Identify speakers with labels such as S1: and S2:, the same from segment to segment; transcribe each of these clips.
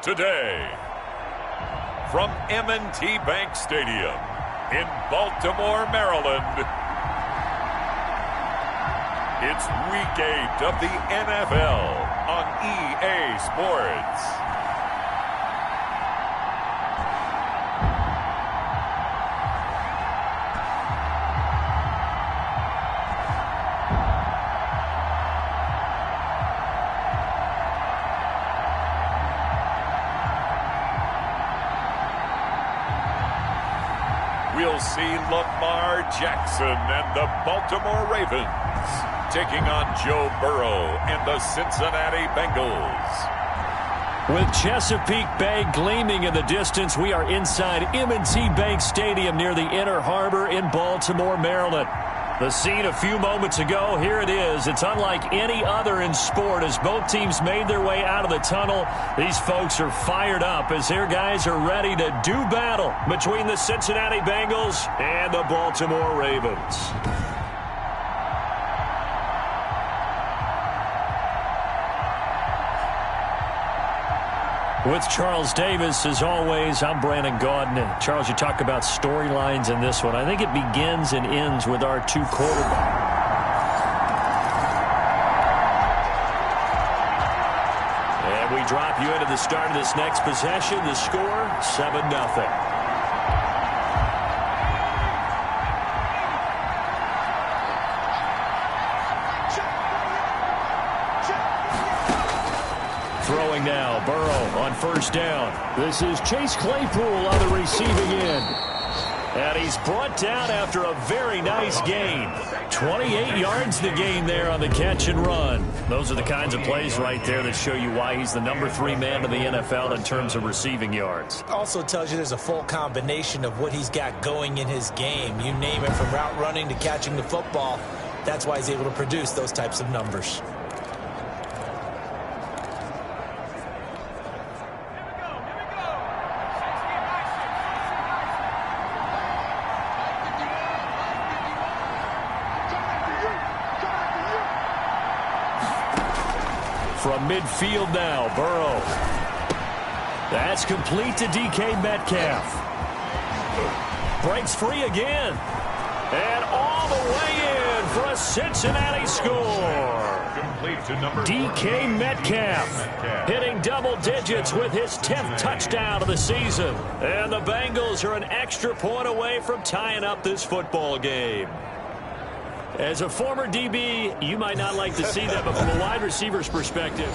S1: today. From M&T Bank Stadium in Baltimore, Maryland, it's Week 8 of the NFL on EA Sports. We'll see Lamar Jackson and the Baltimore Ravens taking on Joe Burrow and the Cincinnati Bengals.
S2: With Chesapeake Bay gleaming in the distance, we are inside M&T Bank Stadium near the Inner Harbor in Baltimore, Maryland. The scene a few moments ago, here it is. It's unlike any other in sport as both teams made their way out of the tunnel. These folks are fired up as their guys are ready to do battle between the Cincinnati Bengals and the Baltimore Ravens. With Charles Davis, as always, I'm Brandon Gaudin. Charles, you talk about storylines in this one. I think it begins and ends with our two quarterbacks. And we drop you into the start of this next possession. The score, 7-0. Throwing now, Burrow on first down. This is Chase Claypool on the receiving end. And he's brought down after a very nice gain. 28 yards the gain there on the catch and run. Those are the kinds of plays right there that show you why he's the number 3 man in the NFL in terms of receiving yards.
S3: Also tells you there's a full combination of what he's got going in his game. You name it, from route running to catching the football. That's why he's able to produce those types of numbers.
S2: From midfield now, Burrow. That's complete to DK Metcalf. Breaks free again. And all the way in for a Cincinnati score.
S1: Complete to number
S2: DK Metcalf hitting double digits with his 10th touchdown of the season. And the Bengals are an extra point away from tying up this football game. As a former DB, you might not like to see that, but from a wide receiver's perspective.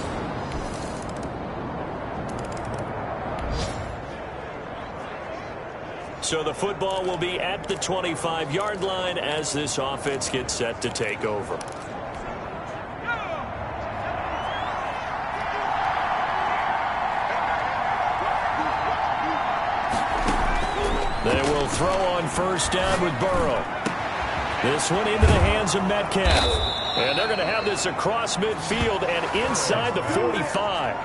S2: So the football will be at the 25-yard line as this offense gets set to take over. They will throw on first down with Burrow. This one into the hands of Metcalf. And they're going to have this across midfield and inside the 45.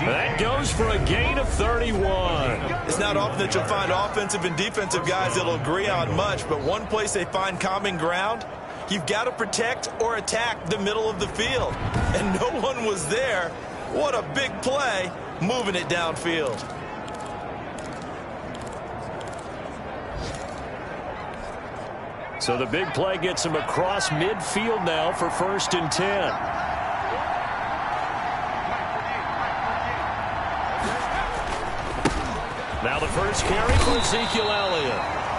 S2: That goes for a gain of 31.
S4: It's not often that you'll find offensive and defensive guys that'll agree on much, but one place they find common ground, you've got to protect or attack the middle of the field. And no one was there. What a big play, moving it downfield.
S2: So the big play gets him across midfield now for 1st and 10. Now the first carry for Ezekiel Elliott.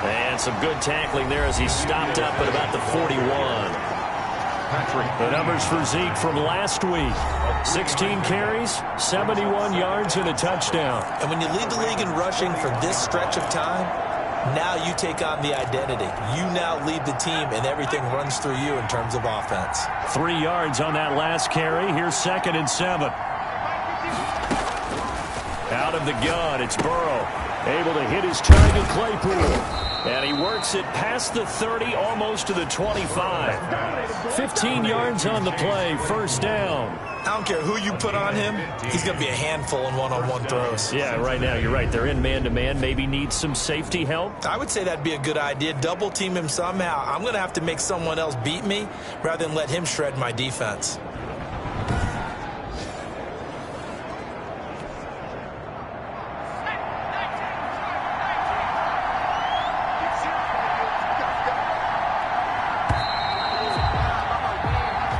S2: And some good tackling there as he stopped up at about the 41. The numbers for Zeke from last week. 16 carries, 71 yards, and a touchdown.
S3: And when you lead the league in rushing for this stretch of time, now you take on the identity. You now lead the team, and everything runs through you in terms of offense.
S2: 3 yards on that last carry. Here's 2nd and 7. Out of the gun, it's Burrow. Able to hit his target, Claypool. And he works it past the 30, almost to the 25. 15 yards on the play, 1st down.
S3: I don't care who you put on him, he's going to be a handful in one-on-one throws.
S2: Yeah, right now, you're right. They're in man-to-man. Maybe need some safety help.
S3: I would say that'd be a good idea. Double team him somehow. I'm going to have to make someone else beat me rather than let him shred my defense.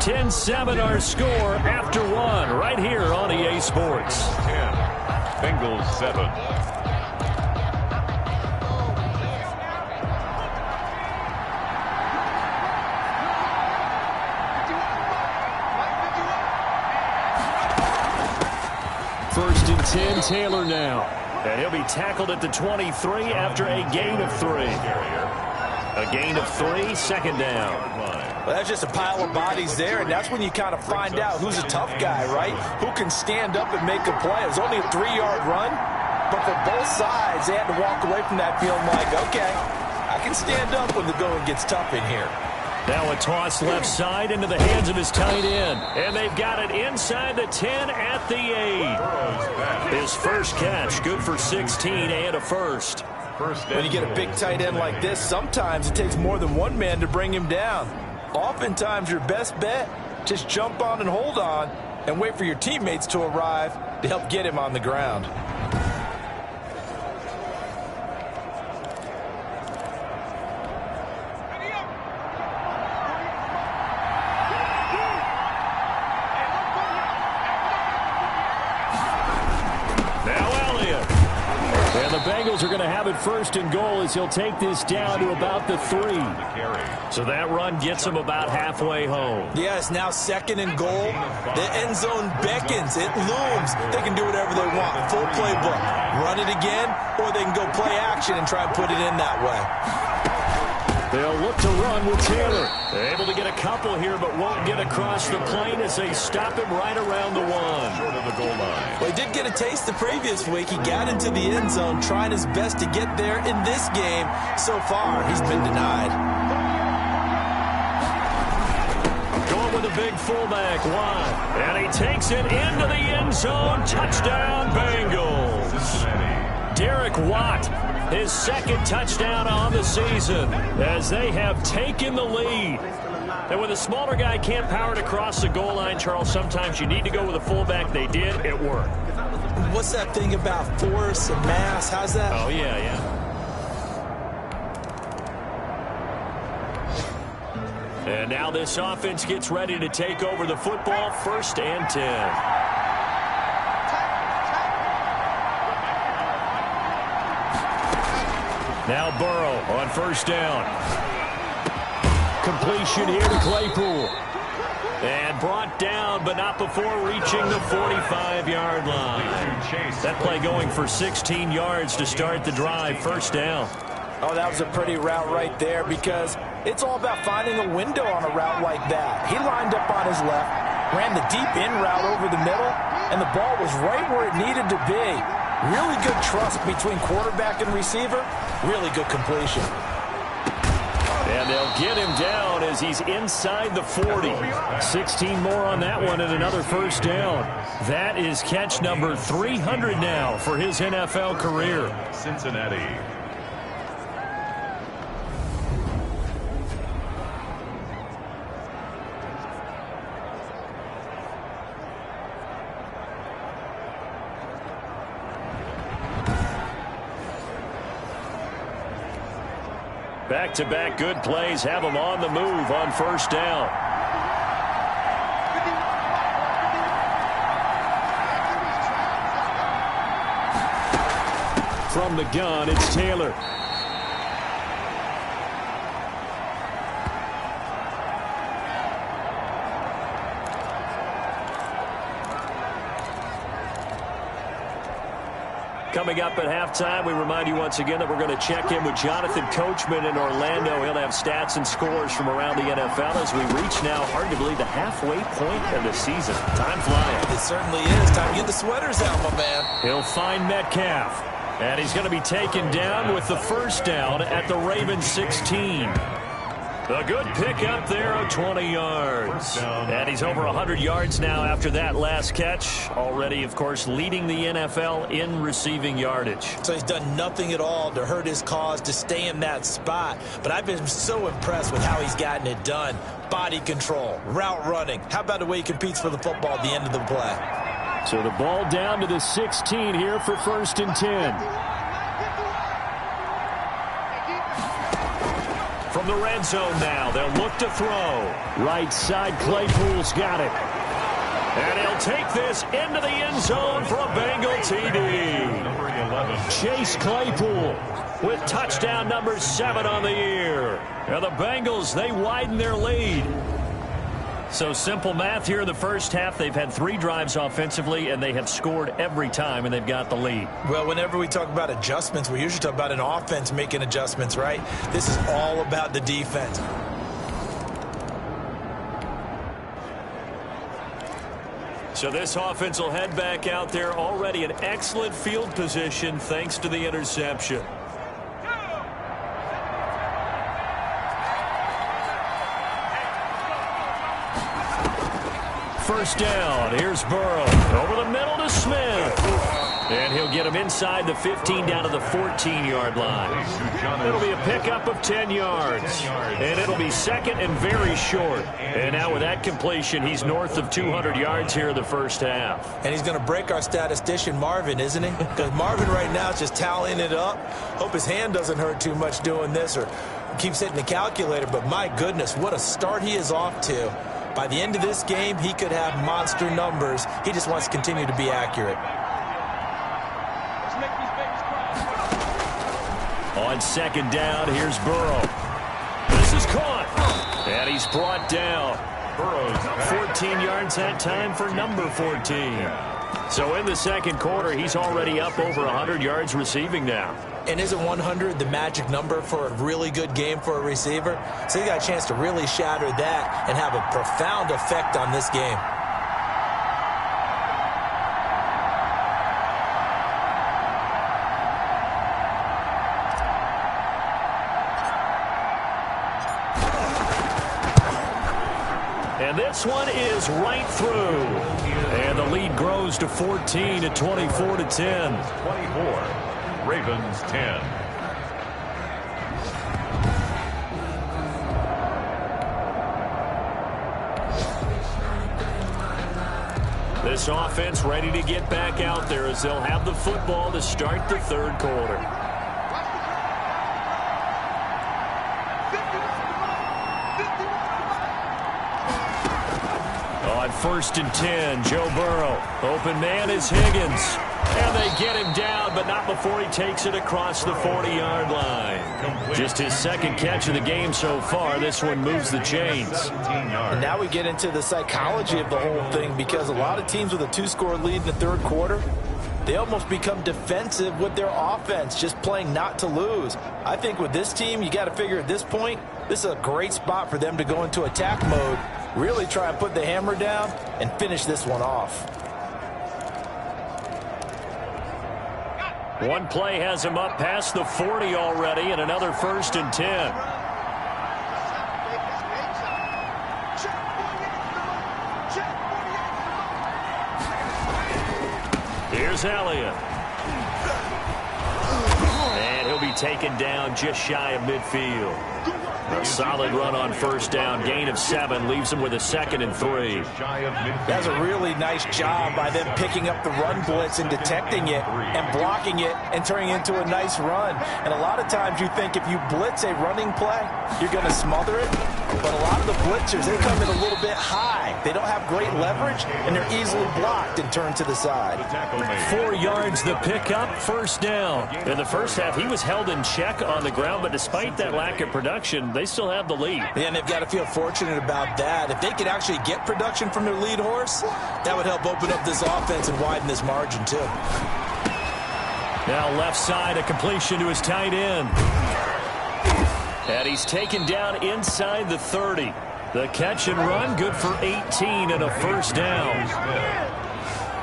S2: 10-7 our score after one right here on EA Sports.
S1: 10, Bengals 7.
S2: First and 10, Taylor now. And he'll be tackled at the 23 after a gain of 3. A gain of 3, second down.
S3: Well, that's just a pile of bodies there, and that's when you kind of find out who's a tough guy, right? Who can stand up and make a play. It was only a 3-yard run, but for both sides, they had to walk away from that feeling like, okay, I can stand up when the going gets tough in here.
S2: Now a toss left side into the hands of his tight end. And they've got it inside the 10 at the 8. His first catch, good for 16 and a first.
S3: When you get a big tight end like this, sometimes it takes more than one man to bring him down. Oftentimes your best bet, just jump on and hold on and wait for your teammates to arrive to help get him on the ground.
S2: Bengals are going to have it first and goal as he'll take this down to about the 3. So that run gets him about halfway home.
S3: Yeah, it's now second and goal. The end zone beckons. It looms. They can do whatever they want. Full playbook. Run it again, or they can go play action and try and put it in that way.
S2: They'll look to run with Taylor. They're able to get a couple here, but won't get across the plane as they stop him right around the 1.
S1: Short of the goal line.
S3: Well, he did get a taste the previous week. He got into the end zone, trying his best to get there in this game. So far, he's been denied.
S2: Going with a big fullback, wide. And he takes it into the end zone. Touchdown, Bengals. Derek Watt, his second touchdown on the season, as they have taken the lead. And when the smaller guy can't power it across the goal line, Charles, sometimes you need to go with a fullback. They did. It worked.
S3: What's that thing about force and mass? How's that?
S2: Oh, yeah. And now this offense gets ready to take over the football, first and 10. Now Burrow on first down. Completion here to Claypool. And brought down, but not before reaching the 45-yard line. That play going for 16 yards to start the drive. First down.
S3: Oh, that was a pretty route right there, because it's all about finding a window on a route like that. He lined up on his left, ran the deep in route over the middle, and the ball was right where it needed to be. Really good trust between quarterback and receiver. Really good completion.
S2: And they'll get him down as he's inside the 40. 16 more on that one and another first down. That is catch number 300 now for his NFL career.
S1: Cincinnati.
S2: Back-to-back good plays have him on the move on first down. From the gun, it's Taylor. Coming up at halftime, we remind you once again that we're going to check in with Jonathan Coachman in Orlando. He'll have stats and scores from around the NFL as we reach now arguably the halfway point of the season. Time flying.
S3: It certainly is. Time to get the sweaters out, my man.
S2: He'll find Metcalf. And he's going to be taken down with the first down at the Ravens 16. A good pickup there of 20 yards. And he's over 100 yards now after that last catch. Already, of course, leading the NFL in receiving yardage.
S3: So he's done nothing at all to hurt his cause to stay in that spot. But I've been so impressed with how he's gotten it done. Body control, route running. How about the way he competes for the football at the end of the play?
S2: So the ball down to the 16 here for first and 10. from the red zone now. They'll look to throw. Right side, Claypool's got it. And he'll take this into the end zone for a Bengal TD.
S1: Number 11.
S2: Chase Claypool with touchdown number 7 on the year. And the Bengals, they widen their lead. So simple math here in the first half. They've had 3 drives offensively, and they have scored every time, and they've got the lead.
S3: Well, whenever we talk about adjustments, we usually talk about an offense making adjustments, right? This is all about the defense.
S2: So this offense will head back out there, already in excellent field position thanks to the interception. First down. Here's Burrow. Over the middle to Smith. And he'll get him inside the 15 down to the 14-yard line. It'll be a pickup of 10 yards. And it'll be second and very short. And now with that completion, he's north of 200 yards here in the first half.
S3: And he's going to break our statistician Marvin, isn't he? Because Marvin right now is just tallying it up. Hope his hand doesn't hurt too much doing this or keeps hitting the calculator. But my goodness, what a start he is off to. By the end of this game, he could have monster numbers. He just wants to continue to be accurate.
S2: On second down, here's Burrow. This is caught. And he's brought down. 14 yards that time for number 14. So in the second quarter, he's already up over 100 yards receiving now.
S3: And isn't 100 the magic number for a really good game for a receiver? So he got a chance to really shatter that and have a profound effect on this game.
S2: And this one is right through. And the lead grows to 14 at 24 to 10.
S1: 24. Ravens 10.
S2: This offense ready to get back out there as they'll have the football to start the third quarter. On first and 10, Joe Burrow. Open man is Higgins. And they get him down, but not before he takes it across the 40-yard line. Just his second catch of the game so far. This one moves the chains.
S3: And now we get into the psychology of the whole thing, because a lot of teams with a 2-score lead in the third quarter, they almost become defensive with their offense, just playing not to lose. I think with this team, you got to figure at this point, this is a great spot for them to go into attack mode, really try and put the hammer down and finish this one off.
S2: One play has him up past the 40 already, and another first and 10. Here's Elliott. And he'll be taken down just shy of midfield. A solid run on first down. Gain of 7 leaves him with a 2nd and 3.
S3: That's a really nice job by them picking up the run blitz and detecting it and blocking it and turning it into a nice run. And a lot of times you think if you blitz a running play, you're going to smother it. But a lot of the blitzers, they come in a little bit high. They don't have great leverage, and they're easily blocked and turned to the side.
S2: 4 yards the pickup, first down. In the first half, he was held in check on the ground, but despite that lack of production, they still have the lead.
S3: And they've got to feel fortunate about that. If they could actually get production from their lead horse, that would help open up this offense and widen this margin too.
S2: Now left side, a completion to his tight end. And he's taken down inside the 30. The catch and run, good for 18 and a first down.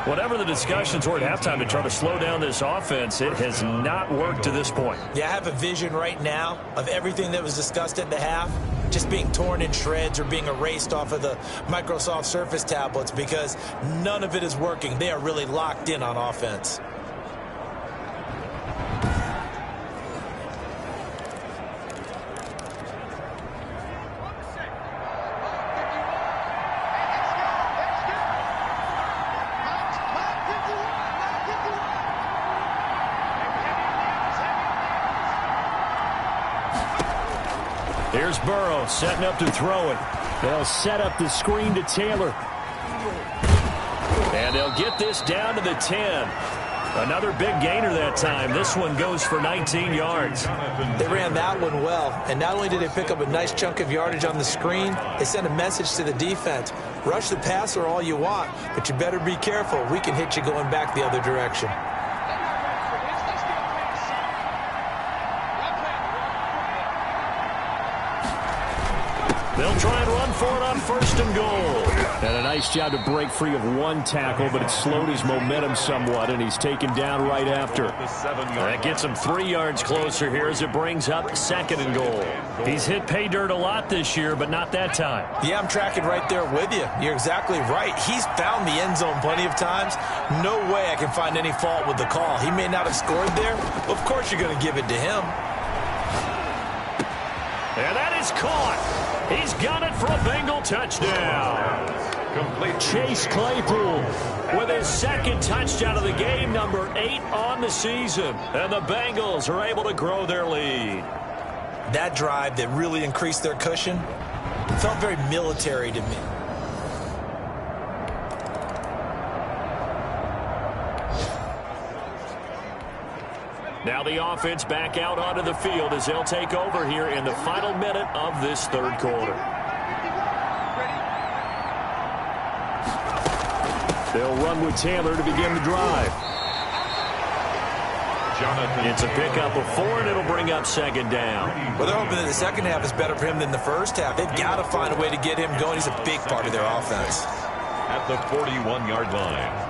S2: Whatever the discussions were at halftime to try to slow down this offense, it has not worked to this point.
S3: Yeah, I have a vision right now of everything that was discussed at the half just being torn in shreds or being erased off of the Microsoft Surface tablets, because none of it is working. They are really locked in on offense.
S2: Here's Burrow setting up to throw it. They'll set up the screen to Taylor. And they'll get this down to the 10. Another big gainer that time. This one goes for 19 yards.
S3: They ran that one well, and not only did they pick up a nice chunk of yardage on the screen, they sent a message to the defense. Rush the passer all you want, but you better be careful. We can hit you going back the other direction.
S2: They'll try and run for it on 1st and goal. And a nice job to break free of one tackle, but it slowed his momentum somewhat, and he's taken down right after. That gets him 3 yards closer here as it brings up 2nd and goal. He's hit pay dirt a lot this year, but not that time.
S3: Yeah, I'm tracking right there with you. You're exactly right. He's found the end zone plenty of times. No way I can find any fault with the call. He may not have scored there, but of course you're going to give it to him.
S2: And that is caught. He's got it for a Bengal touchdown. Chase Claypool with his 2nd touchdown of the game, number 8 on the season. And the Bengals are able to grow their lead.
S3: That drive that really increased their cushion felt very military to me.
S2: Now the offense back out onto the field as they'll take over here in the final minute of this 3rd quarter. They'll run with Taylor to begin the drive. It's a pickup of 4, and it'll bring up 2nd down.
S3: Well, they're hoping that the second half is better for him than the first half. They've got to find a way to get him going. He's a big part of their offense.
S1: At the 41-yard line.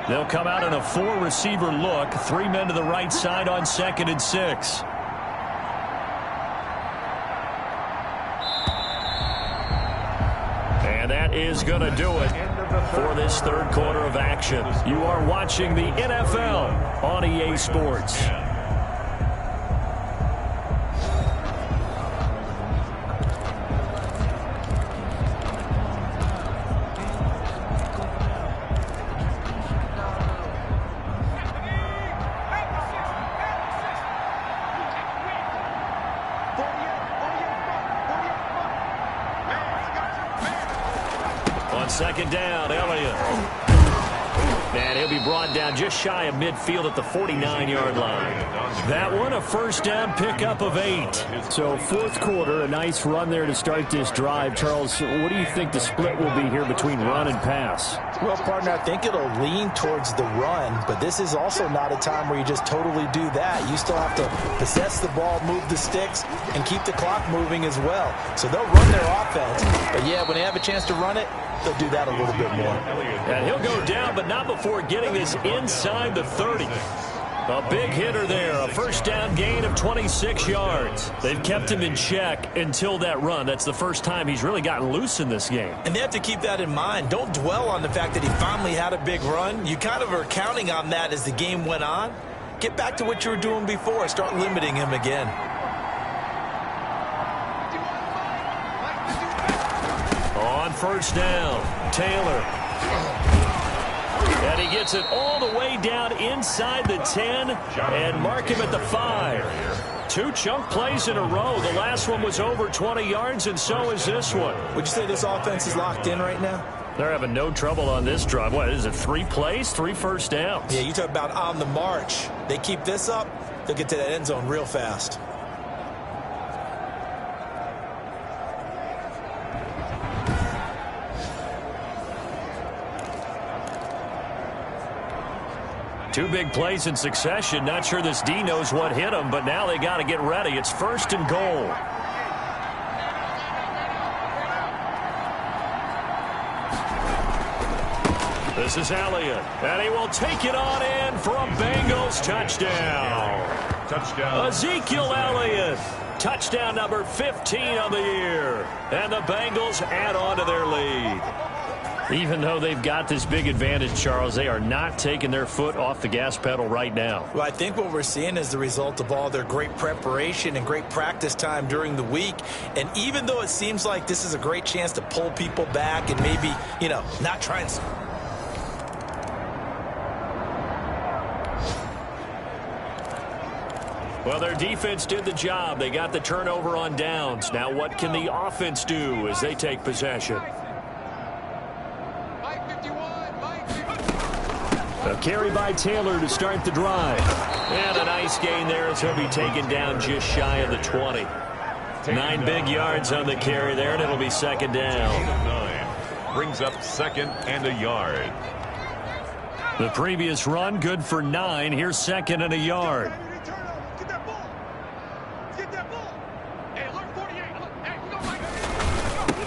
S2: They'll come out in a 4-receiver look. 3 men to the right side on 2nd and 6. And that is going to do it for this 3rd quarter of action. You are watching the NFL on EA Sports. On 2nd down, Elliott. And he'll be brought down just shy of midfield at the 49-yard line. That one, a 1st down pickup of 8.
S5: So 4th quarter, a nice run there to start this drive. Charles, what do you think the split will be here between run and pass?
S3: Well, partner, I think it'll lean towards the run, but this is also not a time where you just totally do that. You still have to possess the ball, move the sticks, and keep the clock moving as well. So they'll run their offense, but yeah, when they have a chance to run it, they'll do that a little bit more.
S2: And he'll go down, but not before getting this inside the 30. A big hitter there, a 1st down gain of 26 yards. They've kept him in check until that run. That's the first time he's really gotten loose in this game.
S3: And they have to keep that in mind. Don't dwell on the fact that he finally had a big run. You kind of are counting on that as the game went on. Get back to what you were doing before. Start limiting him again.
S2: On 1st down, Taylor. And he gets it all the way down inside the 10 and mark him at the 5. 2 chunk plays in a row. The last one was over 20 yards, and so is this one.
S3: Would you say this offense is locked in right now?
S2: They're having no trouble on this drive. What is it, 3 plays, 3 first downs?
S3: Yeah, you talk about on the march. They keep this up, they'll get to that end zone real fast.
S2: Two big plays in succession. Not sure this D knows what hit him, but now they got to get ready. It's 1st and goal. This is Elliott, and he will take it on in for a Bengals touchdown. Ezekiel Elliott, touchdown number 15 on the year. And the Bengals add on to their lead. Even though they've got this big advantage, Charles, they are not taking their foot off the gas pedal right now.
S3: Well, I think what we're seeing is the result of all their great preparation and great practice time during the week. And even though it seems like this is a great chance to pull people back and maybe, not try and...
S2: Well, their defense did the job. They got the turnover on downs. Now what can the offense do as they take possession? A carry by Taylor to start the drive. And a nice gain there as he'll be taken down just shy of the 20. 9 big yards on the carry there, and it'll be second down.
S1: Brings up second and a yard.
S2: The previous run good for 9. Here's second and a yard.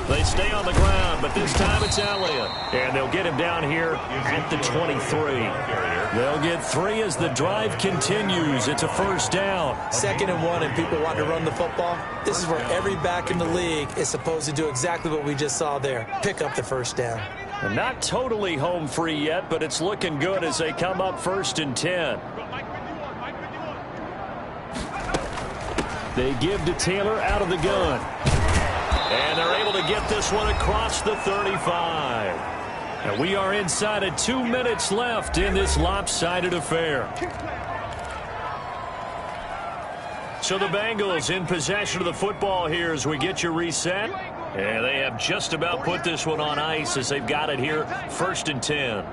S2: They stay on the ground, but this time it's Elliott. And they'll get him down here at the 23. They'll get 3 as the drive continues. It's a first down.
S3: 2nd and 1, and people want to run the football. This is where every back in the league is supposed to do exactly what we just saw there. Pick up the first down.
S2: And not totally home free yet, but it's looking good as they come up 1st and 10. They give to Taylor out of the gun. And they're able to get this one across the 35. And we are inside of 2 minutes left in this lopsided affair. So the Bengals in possession of the football here as we get you reset. And they have just about put this one on ice as they've got it here 1st and 10.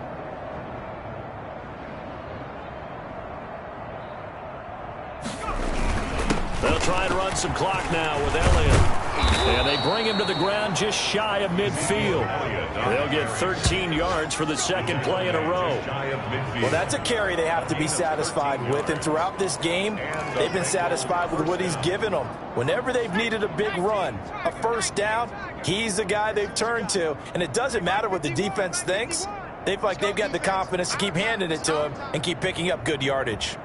S2: They'll try and run some clock now with Elliott. And they bring him to the ground just shy of midfield. They'll get 13 yards for the second play in a row.
S3: Well, that's a carry they have to be satisfied with. And throughout this game, they've been satisfied with what he's given them. Whenever they've needed a big run, a first down, he's the guy they've turned to. And it doesn't matter what the defense thinks. They've got the confidence to keep handing it to him and keep picking up good yardage.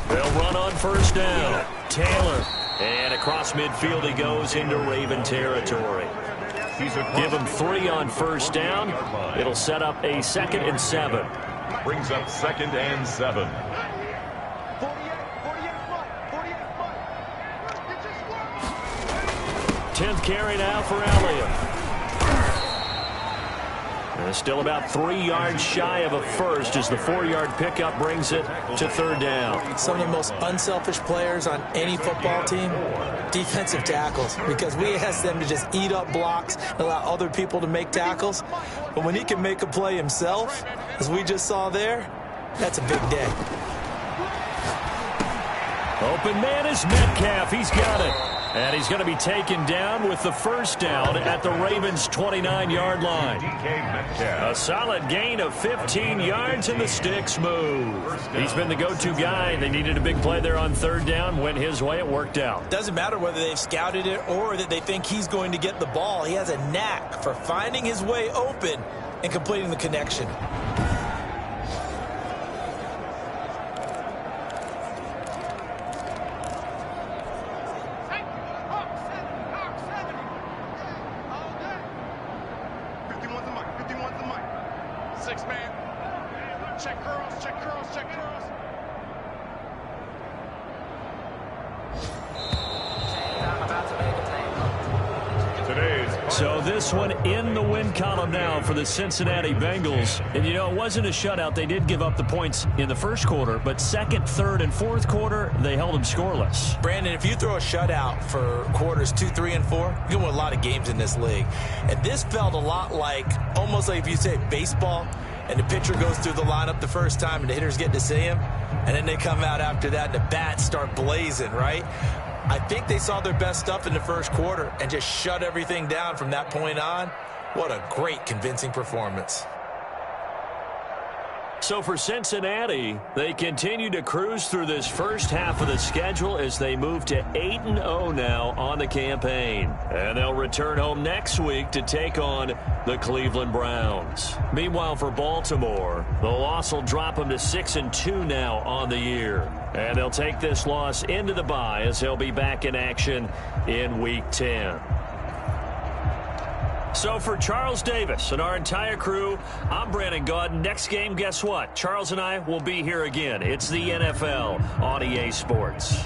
S2: They'll run on first down. Taylor. And across midfield he goes into Raven territory. Give him 3 on first down. It'll set up a 2nd and 7.
S1: Brings up 2nd and 7.
S2: Tenth carry now for Elliott. And still about 3 yards shy of a first as the 4-yard pickup brings it to 3rd down.
S3: Some of the most unselfish players on any football team, defensive tackles, because we ask them to just eat up blocks and allow other people to make tackles. But when he can make a play himself, as we just saw there, that's a big day.
S2: Open man is Metcalf. He's got it. And he's going to be taken down with the first down at the Ravens' 29-yard line. A solid gain of 15 yards, and the sticks move. He's been the go-to guy. They needed a big play there on 3rd down. Went his way. It worked out.
S3: Doesn't matter whether they've scouted it or that they think he's going to get the ball. He has a knack for finding his way open and completing the connection.
S2: So this one in the win column now for the Cincinnati Bengals. And, you know, it wasn't a shutout. They did give up the points in the first quarter, but 2nd, 3rd, and 4th quarter, they held them scoreless.
S3: Brandon, if you throw a shutout for quarters 2, 3, and 4, you can win a lot of games in this league. And this felt a lot like, almost like if you say baseball, and the pitcher goes through the lineup the first time and the hitters get to see him, and then they come out after that and the bats start blazing, right? I think they saw their best stuff in the first quarter and just shut everything down from that point on. What a great, convincing performance.
S2: So for Cincinnati, they continue to cruise through this first half of the schedule as they move to 8-0 now on the campaign. And they'll return home next week to take on the Cleveland Browns. Meanwhile, for Baltimore, the loss will drop them to 6-2 now on the year. And they'll take this loss into the bye as they'll be back in action in Week 10. So for Charles Davis and our entire crew, I'm Brandon Gaudin. Next game, guess what? Charles and I will be here again. It's the NFL on EA Sports.